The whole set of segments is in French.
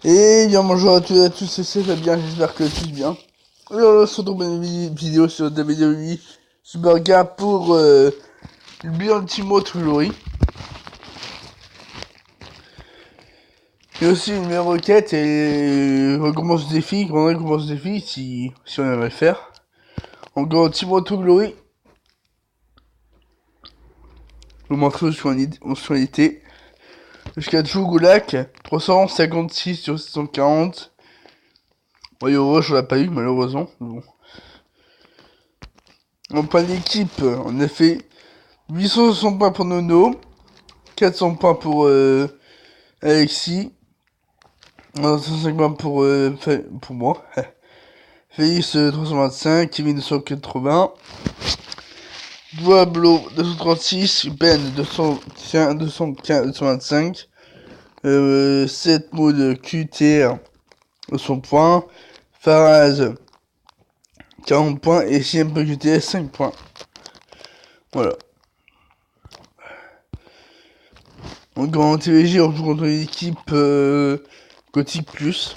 Et bien bonjour à tous et à tous, c'est Fabien, j'espère que tous bien. Alors on se retrouve pour une vidéo sur WWE Supercar pour le bilan de Timo Trulori. Et aussi une meilleure requête et recommence le défi, on recommence le défi si on aimerait le faire. En gros, Timo Trulori, vous montrer aux fonctionnalités. Jusqu'à Goulak, 356 sur 640. Maillot rouge, on l'a pas eu malheureusement. Bon. En point d'équipe, on a fait 860 points pour Nono, 400 points pour Alexis, 150 pour moi, Félix 325, Kevin 280, Duablo 236, Ben 215, 225, 7 modes QTR 200 points, Faraz 40 points et CMP QTS 5 points. Voilà. En grand TVG, on joue contre l'équipe Gothic Plus.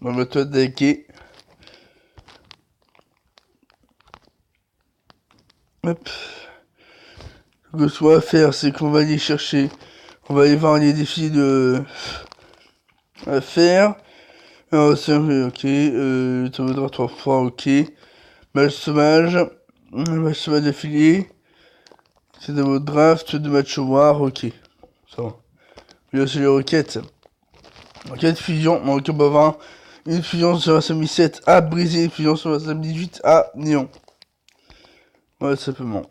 On va tout attaquer. Hop. Ce que soit à faire, c'est qu'on va aller chercher. On va aller voir les défis à faire. Alors, c'est ok. Ça vaudra 3 fois, ok. Match sauvage. Match sauvage d'affilié. C'est de votre draft, de match war, ok. Ça va. Là, c'est les requêtes. Requête fusion, on requête bavard. Une fusion sur la Semi 7 à briser, une fusion sur la Semi 18 à néon. Ouais, simplement.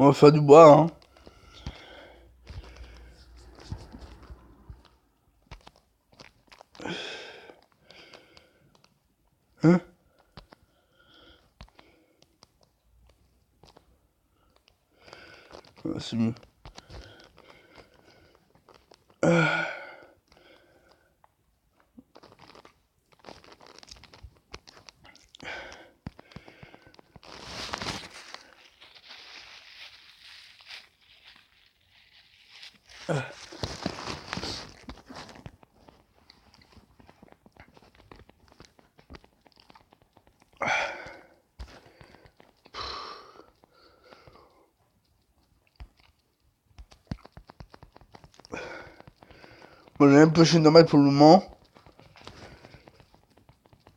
On va faire du bois, hein. Hein? Ouais, c'est mieux. Bon, j'ai un peu chez normal pour le moment.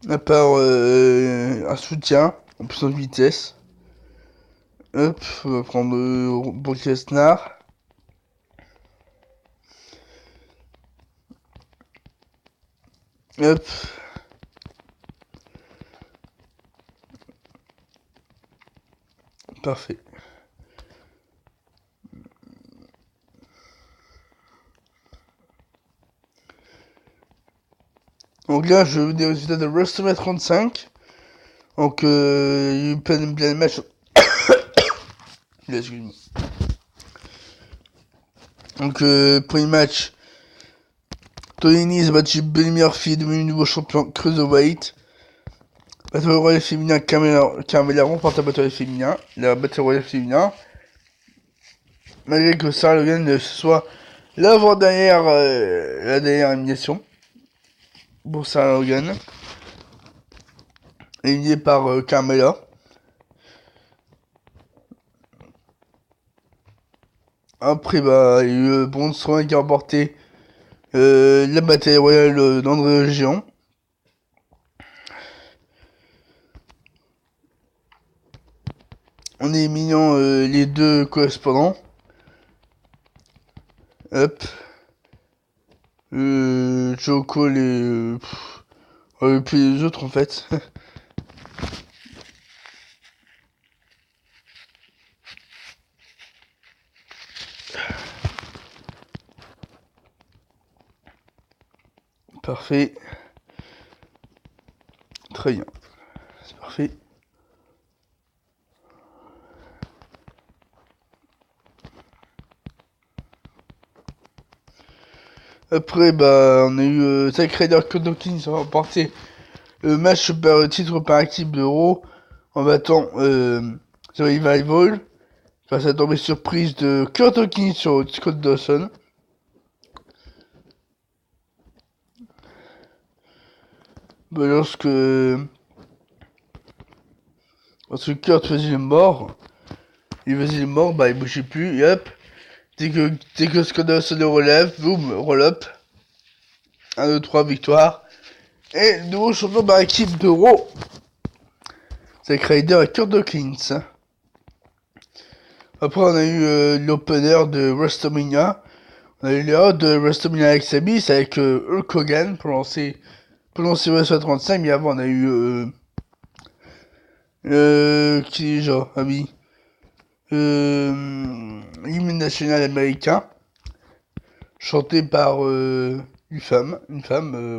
À part un soutien en puissance de vitesse. Hop, on va prendre Brock Lesnar. Hop. Parfait. Donc là, je veux des résultats de WrestleMania 35. Donc, il y a eu plein de matchs. Excuse-moi. Donc, premier match. Tony Nese a battu Buddy Murphy, devenu nouveau champion Cruiserweight. Battle Royale féminin, Carmella remporte la Battle Royale féminin. La Battle Royale féminin. Malgré que Sarah Logan soit l'avant-dernière la dernière élimination. Pour Sarah Logan. Éliminé par Carmella. Après, bah, il y a eu Braun Strowman qui a remporté la bataille royale d'André le Géant. En éliminant les deux correspondants. Hop. Joe Cole et puis les autres en fait. Parfait. Très bien. C'est parfait. Après, bah, on a eu Zack Ryder Cody Hawkins qui a remporté le match par titre par équipe d'Euro en battant The Revival face à la tombée surprise de Kurt Hawkins sur Scott Dawson. bah, lorsque Kurt faisait le mort, bah il bougeait plus, et hop, dès que Scandal se le relève, boum, roll-up, 1, 2, 3, victoire, et nouveau champion par équipe de Raw, Zack Ryder et Kurt Dawkins. Après on a eu l'opener de WrestleMania, on a eu les de WrestleMania avec Abyss, avec Hulk Hogan pour lancer WrestleMania 35, mais avant on a eu qui déjà, ah oui, l'hymne national américain, chanté par une femme,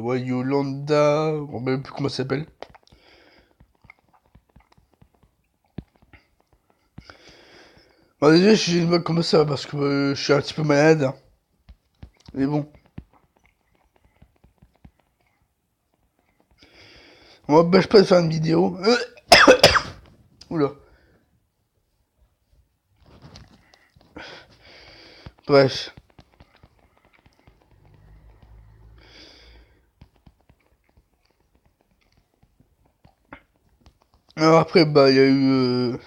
ouais, Yolanda, on ne sait même plus comment elle s'appelle. Bon, déjà, je dis pas comment ça, parce que je suis un petit peu malade. Mais bon. On m'empêche pas de faire une vidéo. Oula. Bref. Alors après, bah, il y a eu...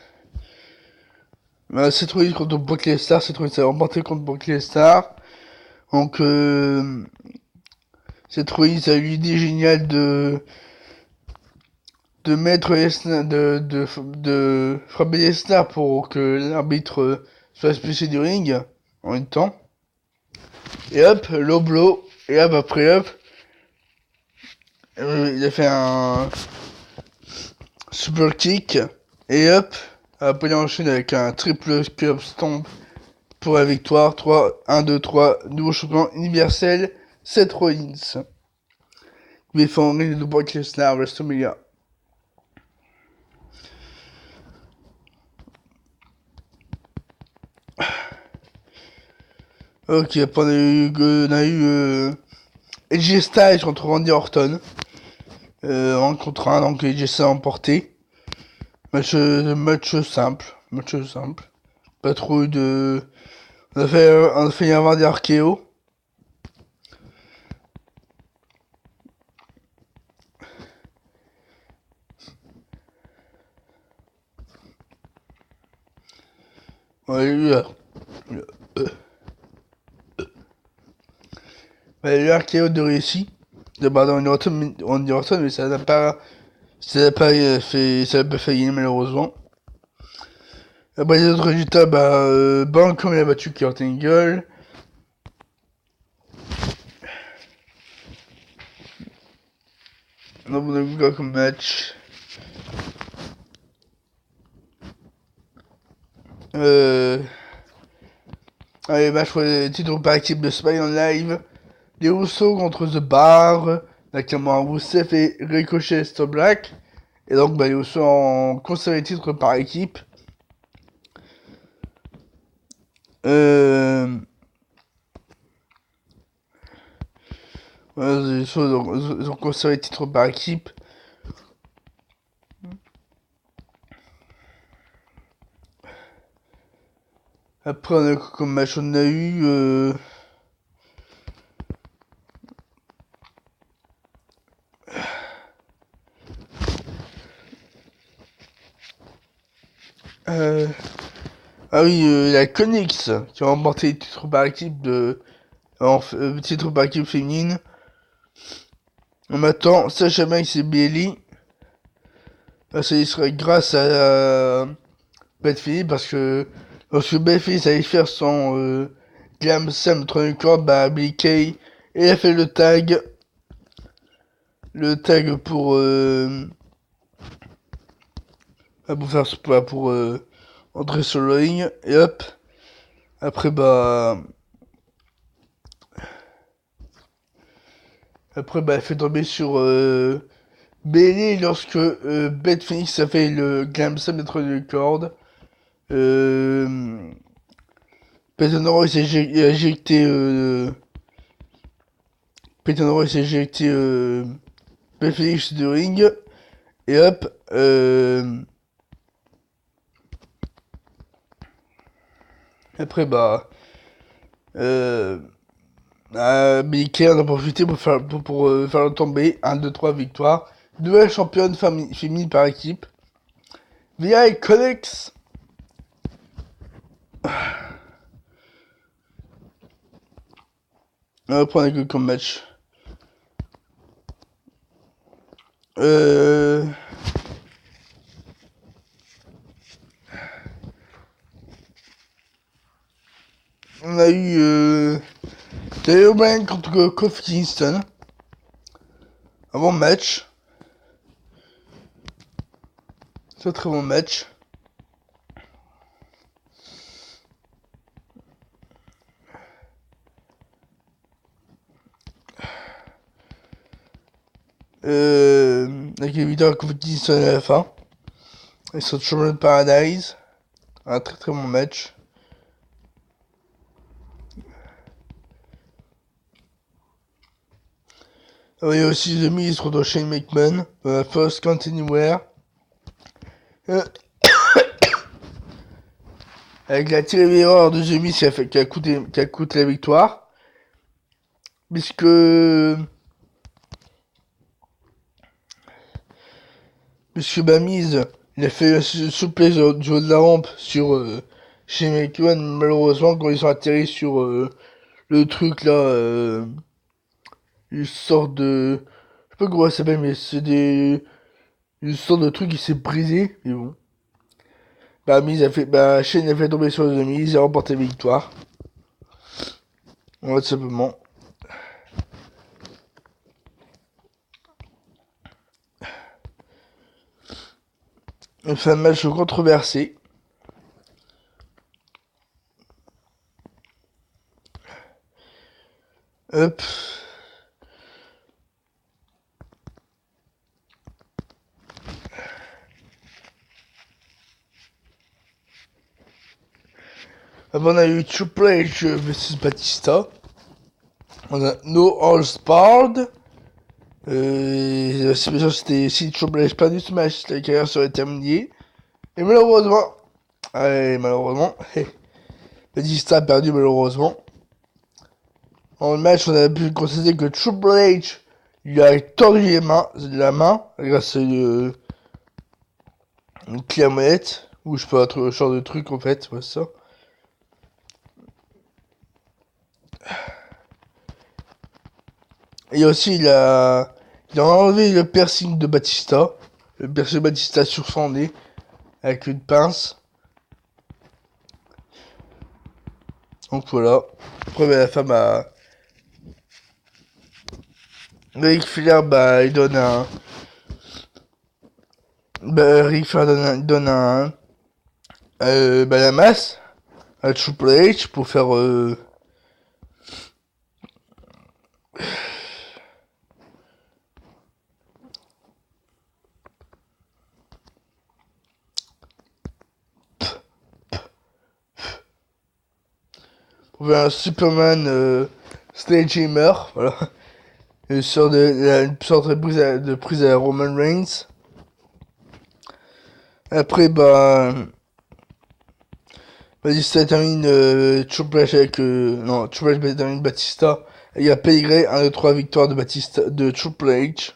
Seth Rollins contre Brock Lesnar. Seth Rollins a remporté contre Brock Lesnar. Donc, Seth Rollins a eu l'idée géniale de mettre Lesnar, de frapper Lesnar pour que l'arbitre soit expulsé du ring en même temps. Et hop, low blow. Et hop, après hop, il a fait un super kick. Et hop, après il enchaîne avec un triple curb stomp pour la victoire. 3, 1, 2, 3, nouveau champion universel, Seth Rollins. Il fait en ring de Brock Lesnar à WrestleMania. Ok, après on a eu AJ Styles contre Randy Orton. 1 contre 1, donc AJ Styles a emporté. Match simple. Pas trop eu de... On a fait y avoir des archéos. Ouais, le archéo de réussi. De Randy Orton, mais ça n'a pas fait gagner malheureusement. Après les autres résultats, Bancom il a battu Kurt Angle. Donc on a vu quoi comme match. Allez, match pour les titres par équipe de SmackDown Live. Les Usos contre The Bar, Nakamura, Rusev et Ricochet Stone Black. Et donc les Usos ont conservé les titres par équipe. Les Usos ils ont conservé les titres par équipe. Après, on a comme match, on a eu... Ah oui, la Conix qui a remporté le titre par équipe titre par équipe féminine. On attend Sasha Banks et Bayley. Ça serait grâce à Beth Phillips parce que lorsque Beth Phillips allait faire son Glam Sam contre le corps, Billy Kay et a fait le tag pour pour entrer sur le ring et hop. Après elle fait tomber sur Bayley lorsque Beth Phoenix a fait le Glam Slam d'être de corde. Peyton Royce s'est éjecté Beth Phoenix du ring. Et hop. Après Billy Kay en a profité pour faire le tomber. 1, 2, 3, victoire. Nouvelle championne féminine par équipe. VI Codex. On va prendre un comme match. On a eu Taylor Brand contre Kofi Kingston. Un bon match. C'est un très bon match. Avec les victoires Kofi Kingston à la fin. Ils sont champions de Paradise. Un très très bon match. Il y a aussi The Miz contre Shane McMahon. First Count Anywhere. Avec la tirée erreur de The Miz qui a coûté la victoire. Puisque Miz, il a fait souplesse du haut de la rampe sur Shane McMahon. Malheureusement, quand ils sont atterris sur le truc là, une sorte de... Je sais pas comment ça s'appelle, mais c'est une sorte de truc qui s'est brisé, mais bon. Shane a fait tomber sur The Miz, il a remporté la victoire. Tout simplement. C'est un match controversé. Hop. Avant, on a eu Triple H vs Batista. On a No All Sparred. C'était si Triple H perdu ce match, la carrière serait terminée. Et malheureusement, Batista a perdu malheureusement. En match, on a pu constater que Triple H lui a tordu la main grâce à une clé à molette, ou je peux être le genre de truc en fait, ouais, ça. Et aussi, il a enlevé le piercing de Batista, le piercing de Batista sur son nez, avec une pince. Donc voilà. Après, la femme a... Ric Flair, il donne un... Ric Flair donne la masse à Triple H pour faire... pour faire un Superman Sledgehammer, voilà. Une sorte de prise à Roman Reigns. Après, Batista termine Triple H avec... non, Triple H termine Batista. Et il y a Pedigree, 1 de 3 victoires de Triple H.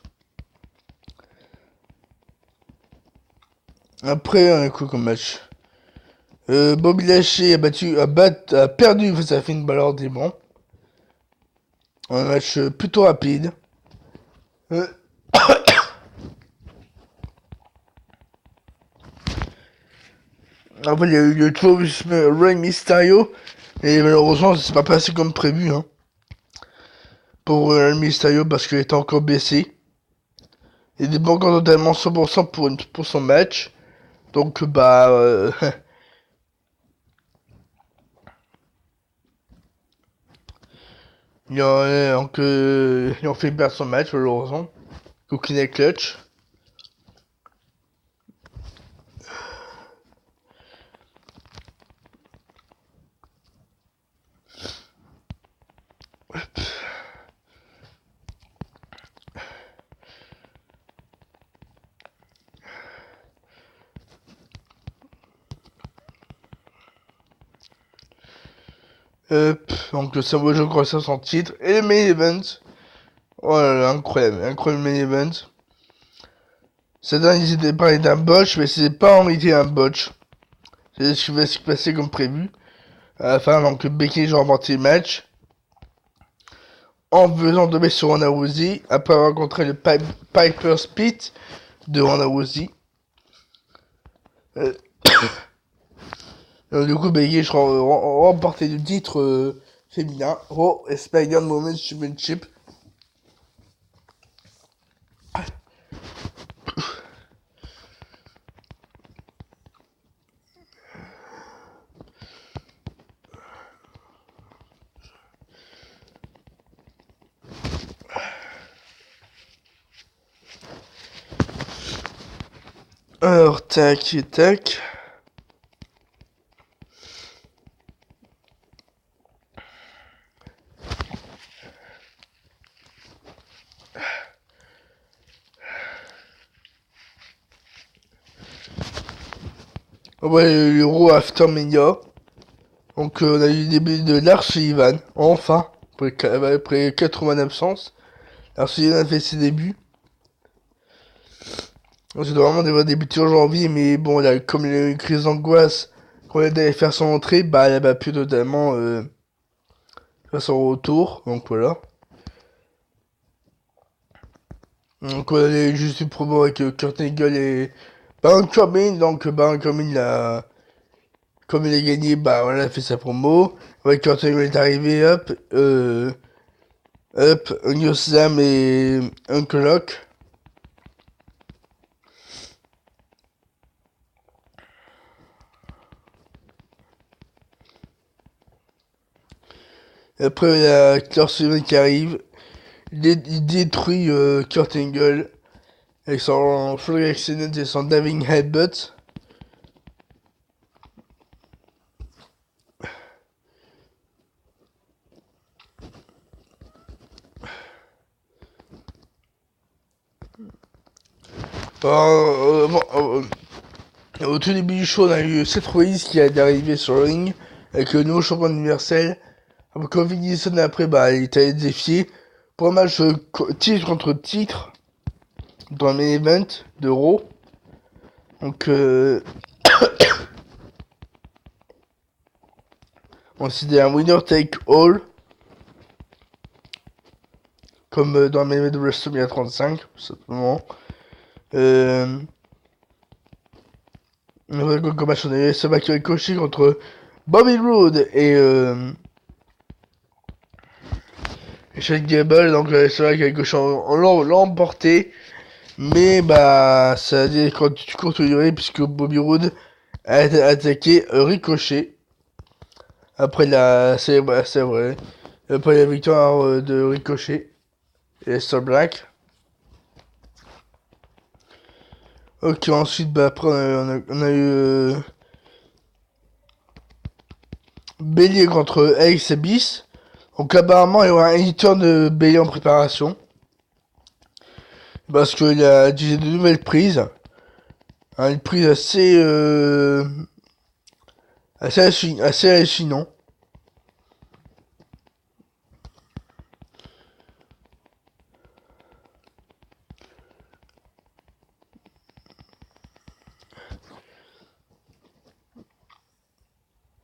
Après, un coup comme match. Bobby Lashley a perdu face à Finn Balor Démon. Un match plutôt rapide. Après, il y a eu le tourisme Rey Mysterio. Et malheureusement, c'est pas passé comme prévu. Hein, pour Rey Mysterio parce qu'il était encore blessé. Il n'est pas encore totalement 100% pour son match. Donc, il en fait perdre son match, malheureusement. Cooking clutch. Donc le Samoa Joe croit ça son titre. Et le main event. Oh là là, incroyable main event. Certains ils étaient parlé d'un botch, mais c'est pas en réalité un botch. C'est ce qui va se passer comme prévu. À la fin, donc Becky a remporté le match en faisant tomber sur Ronda Rousey après avoir rencontré le Piper Spit de Ronda Rousey. Du coup, Becky a remporté le titre féminin Raw SmackDown Women's Championship. Alors, tac et tac. Ouais, le Raw After Mania. Donc, on a eu le début de Lars Sullivan. Enfin, après 4 mois d'absence. Lars Sullivan a fait ses débuts. On s'est vraiment débuté en janvier, mais bon, là, comme il a eu une crise d'angoisse quand il allait faire son entrée, bah, elle a pas pu totalement faire son retour. Donc, voilà. Donc, on a juste une promo avec Kurt Angle et Baron Corbin. Donc, Baron Corbin, comme il a gagné, bah, on a fait sa promo. Ouais, Kurt Angle est arrivé, New Sam et Uncle Lock. Après, il y a Lars Sullivan qui arrive. Il détruit Kurt Angle avec son Fury Accident et son Diving Headbutt. Au tout début du show, on a eu Seth Rollins qui est arrivé sur le ring avec le nouveau champion universel. Après, quand Vin Diesel après, bah, il était allé défier pour un match titre contre titre dans le main event de Raw. Donc, on s'est dit un winner take all. Comme dans le main event de WrestleMania 35, tout simplement. Comme match, on a eu Sabaki Ricochet contre Bobby Roode et Shane Gable. Donc, c'est vrai qu'Ricochet l'a emporté. Mais bah, ça a dit quand tu courte durée puisque Bobby Roode a attaqué Ricochet. Après c'est vrai. Après la victoire de Ricochet et Lester Black. Ok, ensuite, bah, après, on a eu Bayley contre Alex Abyss. Donc, apparemment, il y aura un éditeur de Bayley en préparation. Parce qu'il a utilisé de nouvelles prises. Une prise assez hallucinant.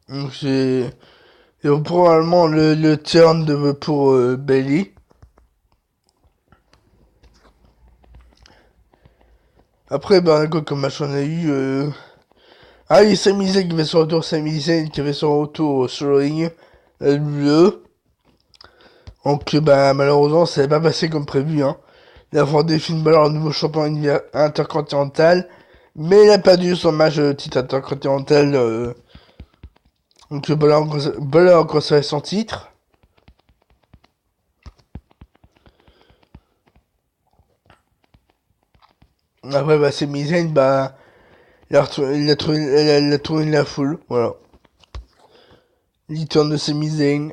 Donc, c'est probablement le turn pour Bayley. Après, bah, comme match on a eu... Ah oui, Sami Zayn qui fait son retour, Sami Zayn qui fait son retour sur le ring. Donc, bah, malheureusement, ça n'est pas passé comme prévu, hein. Il a affronté Finn Balor, nouveau champion intercontinental. Mais il a perdu son match de titre intercontinental. Donc, Balor a conservé son titre. Après, bah, c'est Zayn, bah, il a trouvé la foule, voilà. Il tourne de Sami Zayn.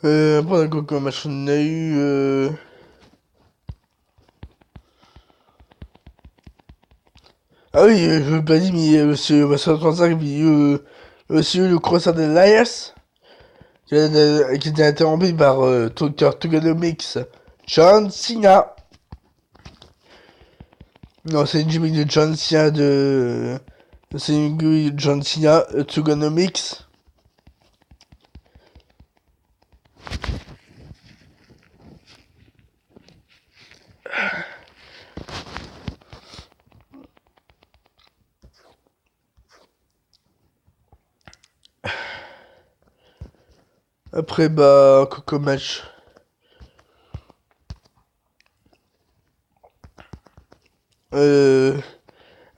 Après, comme match on a eu... Ah oui, je veux pas dire, mais monsieur 35, il y a aussi eu le Croissant de Elias. qui a été interrompu par Dr. Thuganomics John Cena. Non, c'est une gimmick de John Cena c'est une gimmick de John Cena, Thuganomics. Après, bah, Coco Match.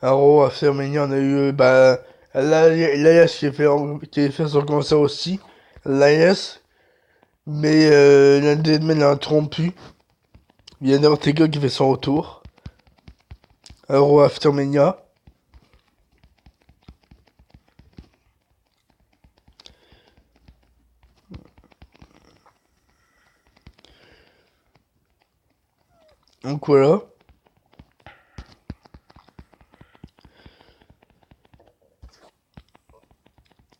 Raw, à Fermania, on a eu, bah, Elias qui a fait son concert aussi. Elias. Mais, la Deadman l'a interrompu. Il y a Ortega qui fait son retour. Raw After Mania. Donc voilà.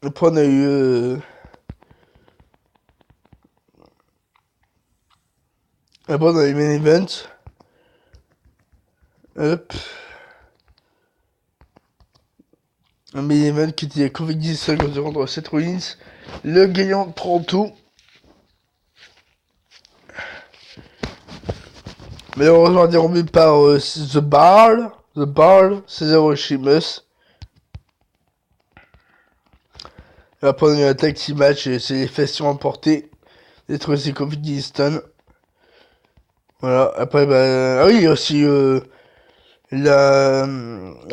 Après on a eu après on a eu Main Event. Hop. Un Main Event qui était Covid-19 contre Seth Rollins. Le gagnant prend tout. Malheureusement interrompu par The Bar, Cesaro Sheamus. Et après on a eu un tag team match et c'est les fesses qui ont remporté. D'être aussi Covid-19. Voilà, après bah. Ah oui, il y a aussi la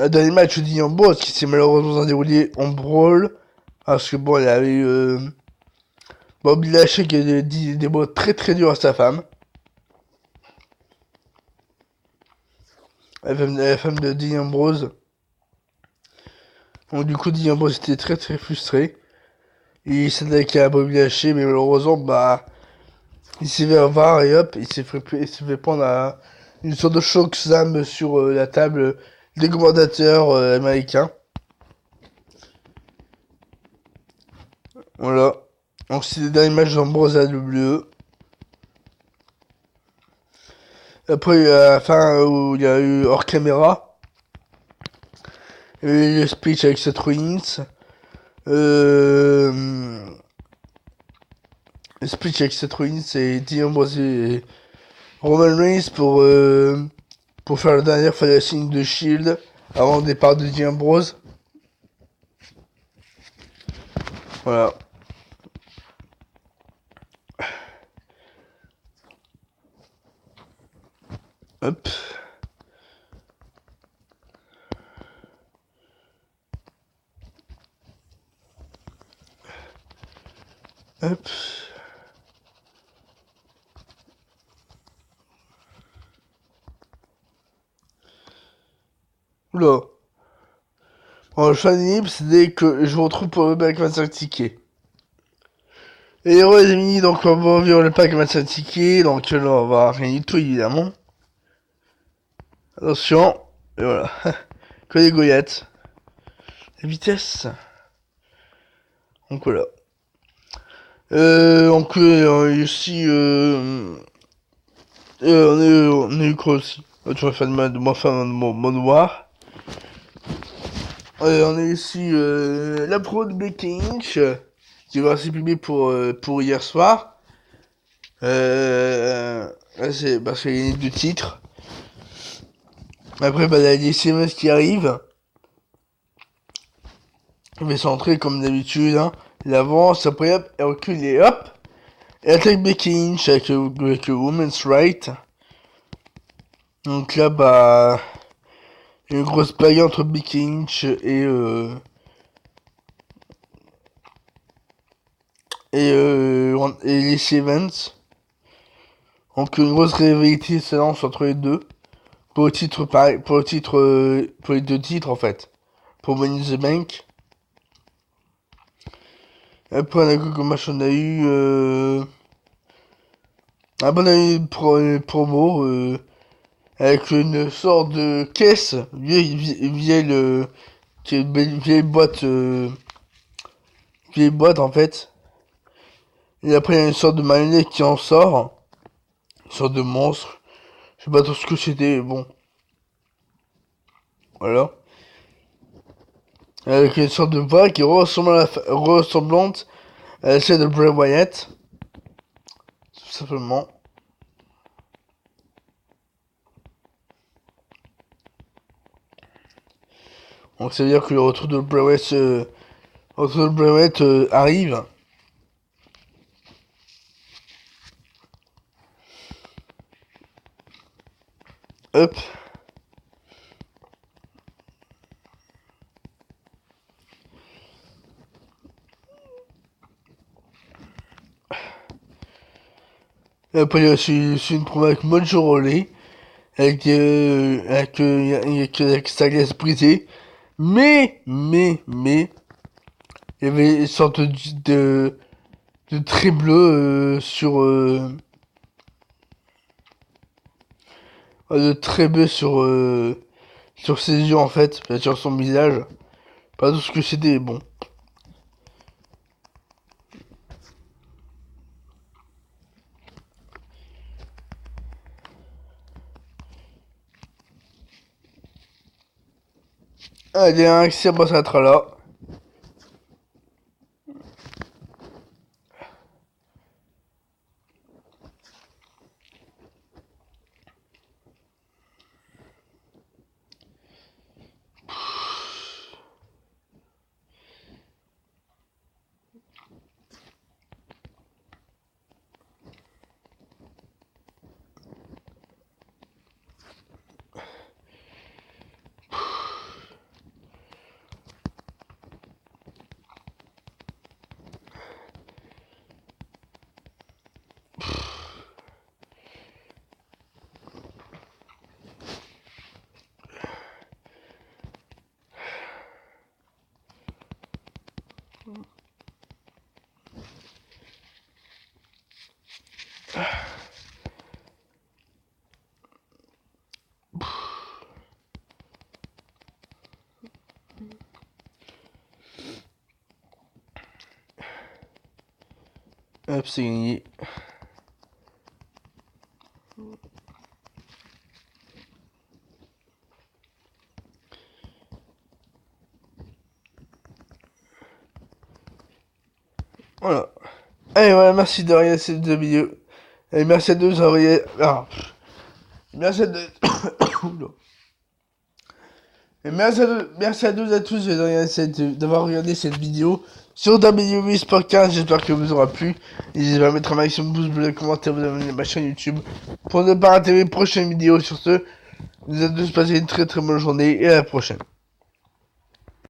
dernier match de Young Boss qui s'est malheureusement déroulé en brawl. Parce que bon, il avait eu Bobby Lashley qui a dit des mots très très durs à sa femme. La femme de Dean Ambrose. Donc du coup, Dean Ambrose était très très frustré. Il s'est attaqué à Bobby Lashley, mais malheureusement, bah, il s'est fait avoir et hop, il s'est fait prendre à une sorte de choc slam sur la table des commentateurs américains. Voilà. Donc c'est le dernier match d'Ambrose à la WWE. Après, à la fin, où il y a eu hors caméra, il y a eu le speech avec Seth Rollins. Le speech avec Seth Rollins et Dean Ambrose et Roman Reigns pour faire la dernière fois la signe de Shield avant le départ de Dean Ambrose. Voilà. Hop. Hop. Oula. Bon, je suis libre, c'est dès que je vous retrouve pour le pack 25 tickets. Et ouais les amis, donc on va vivre le pack 25 tickets, donc là on va rien du tout évidemment. Attention, et voilà. Que des goyettes. La vitesse. Donc voilà. Donc ici, on a eu quoi aussi? Tu vas faire de moi faire mon noir. On a ici la pro de Becky Lynch qui va aussi publier pour hier soir. C'est parce qu'il y a deux titres. Après, bah, la DCMS qui arrive. Il va s'entrer comme d'habitude. Hein. Il avance, après hop, elle recule et hop. Et attaque Becky Lynch avec le Women's Right. Donc là, bah. Une grosse bagarre entre Becky Lynch et les Evans. Donc une grosse rivalité se lance entre les deux. Pour le titre, pareil, pour les deux titres en fait. Pour Money in the Bank. Après on a eu comme match, on a eu on a eu une promo avec une sorte de caisse vieille qui est une vieille boîte en fait. Et après, il y a une sorte de marionnette qui en sort. Une sorte de monstre. Je sais pas trop ce que c'était, bon. Voilà. Avec une sorte de voix qui ressemble ressemblante à celle de Bray Wyatt. Tout simplement. Donc ça veut dire que le retour de Bray Wyatt, arrive. Hop. Et après, il y a aussi une promo avec Mojo Rawley. Avec sa glace brisée. Mais, il y avait une sorte de trait bleu de trait bleu sur ses yeux en fait, sur son visage. Pas tout ce que c'était, bon. Allez, un accès à ça là. Hop, c'est gagné. Voilà. Allez, voilà, merci de regarder cette vidéo. Et merci à tous d'avoir merci à deux. Et merci à tous d'avoir regardé cette vidéo sur WWE Sport 15. J'espère que vous aura plu. N'hésitez pas à mettre un maximum de pouces bleus, commentaire, vous abonner à ma chaîne YouTube pour ne pas rater mes prochaines vidéos. Sur ce, nous allons tous passer une très très bonne journée et à la prochaine.